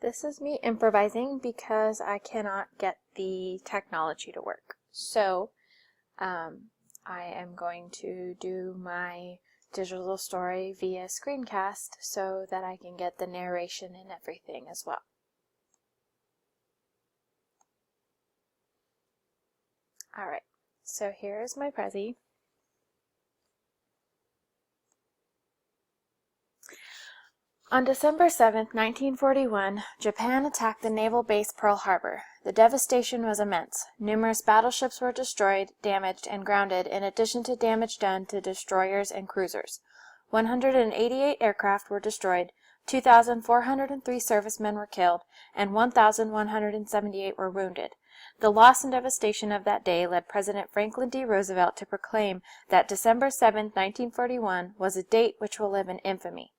This is me improvising because I cannot get the technology to work. So I am going to do my digital story via screencast so that I can get the narration and everything as well. Alright, so here is my Prezi. On December 7, 1941, Japan attacked the naval base Pearl Harbor. The devastation was immense. Numerous battleships were destroyed, damaged, and grounded, in addition to damage done to destroyers and cruisers. 188 aircraft were destroyed, 2,403 servicemen were killed, and 1,178 were wounded. The loss and devastation of that day led President Franklin D. Roosevelt to proclaim that December 7, 1941 was a date which will live in infamy.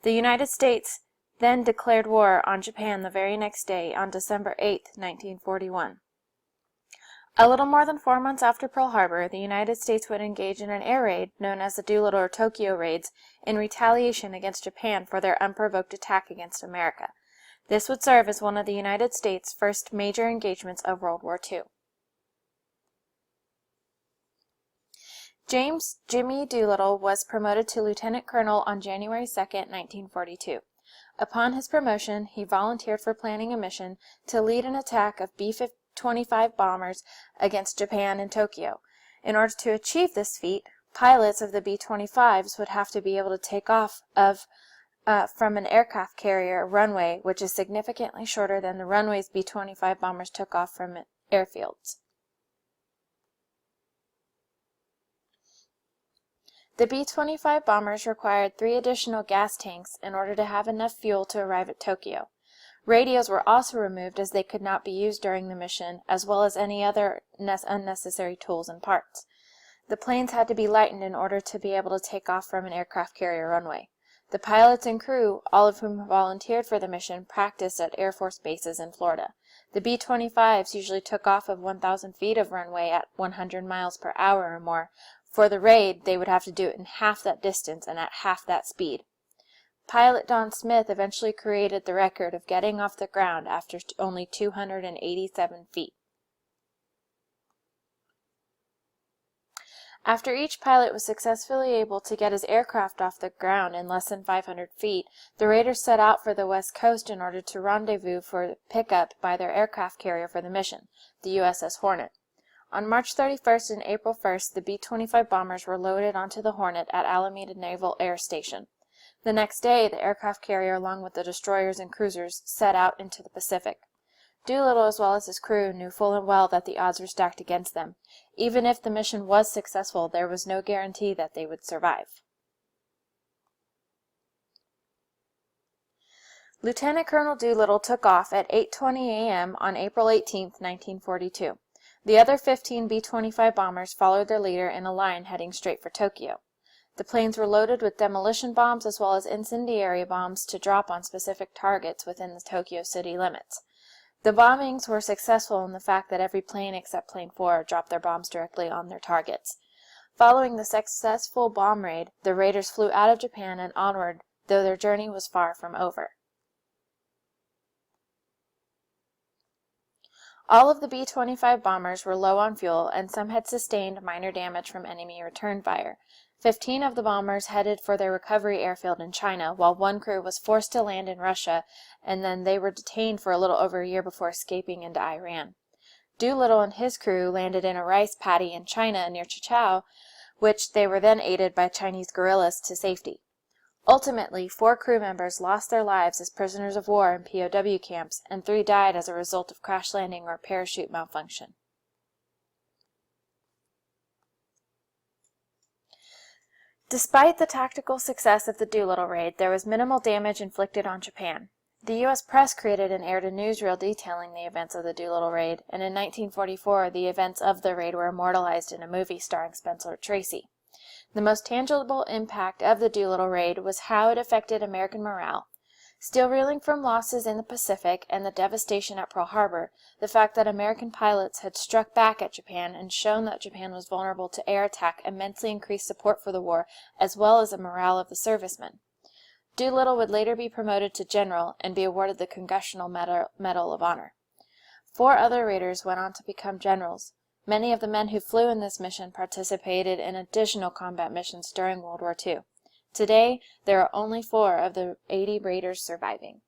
The United States then declared war on Japan the very next day, on December 8, 1941. A little more than 4 months after Pearl Harbor, the United States would engage in an air raid, known as the Doolittle or Tokyo raids, in retaliation against Japan for their unprovoked attack against America. This would serve as one of the United States' first major engagements of World War II. James "Jimmy" Doolittle was promoted to lieutenant colonel on January 2, 1942. Upon his promotion, he volunteered for planning a mission to lead an attack of B-25 bombers against Japan in Tokyo. In order to achieve this feat, pilots of the B-25s would have to be able to take off from an aircraft carrier runway, which is significantly shorter than the runways B-25 bombers took off from airfields. The B-25 bombers required 3 additional gas tanks in order to have enough fuel to arrive at Tokyo. Radios were also removed as they could not be used during the mission, as well as any other unnecessary tools and parts. The planes had to be lightened in order to be able to take off from an aircraft carrier runway. The pilots and crew, all of whom volunteered for the mission, practiced at Air Force bases in Florida. The B-25s usually took off of 1,000 feet of runway at 100 miles per hour or more. For the raid, they would have to do it in half that distance and at half that speed. Pilot Don Smith eventually created the record of getting off the ground after only 287 feet. After each pilot was successfully able to get his aircraft off the ground in less than 500 feet, the raiders set out for the west coast in order to rendezvous for pickup by their aircraft carrier for the mission, the USS Hornet. On March 31st and April 1st, the B-25 bombers were loaded onto the Hornet at Alameda Naval Air Station. The next day, the aircraft carrier, along with the destroyers and cruisers, set out into the Pacific. Doolittle, as well as his crew, knew full and well that the odds were stacked against them. Even if the mission was successful, there was no guarantee that they would survive. Lieutenant Colonel Doolittle took off at 8:20 a.m. on April 18, 1942. The other 15 B-25 bombers followed their leader in a line heading straight for Tokyo. The planes were loaded with demolition bombs as well as incendiary bombs to drop on specific targets within the Tokyo city limits. The bombings were successful in the fact that every plane except Plane 4 dropped their bombs directly on their targets. Following the successful bomb raid, the raiders flew out of Japan and onward, though their journey was far from over. All of the B-25 bombers were low on fuel, and some had sustained minor damage from enemy return fire. 15 of the bombers headed for their recovery airfield in China, while 1 crew was forced to land in Russia, and then they were detained for a little over a year before escaping into Iran. Doolittle and his crew landed in a rice paddy in China near Chichao, which they were then aided by Chinese guerrillas to safety. Ultimately, 4 crew members lost their lives as prisoners of war in POW camps, and 3 died as a result of crash landing or parachute malfunction. Despite the tactical success of the Doolittle raid, there was minimal damage inflicted on Japan. The U.S. press created and aired a newsreel detailing the events of the Doolittle raid, and in 1944 the events of the raid were immortalized in a movie starring Spencer Tracy. The most tangible impact of the Doolittle raid was how it affected American morale. Still reeling from losses in the Pacific and the devastation at Pearl Harbor, the fact that American pilots had struck back at Japan and shown that Japan was vulnerable to air attack immensely increased support for the war as well as the morale of the servicemen. Doolittle would later be promoted to general and be awarded the Congressional Medal of Honor. 4 other raiders went on to become generals. Many of the men who flew in this mission participated in additional combat missions during World War II. Today, there are only 4 of the 80 raiders surviving.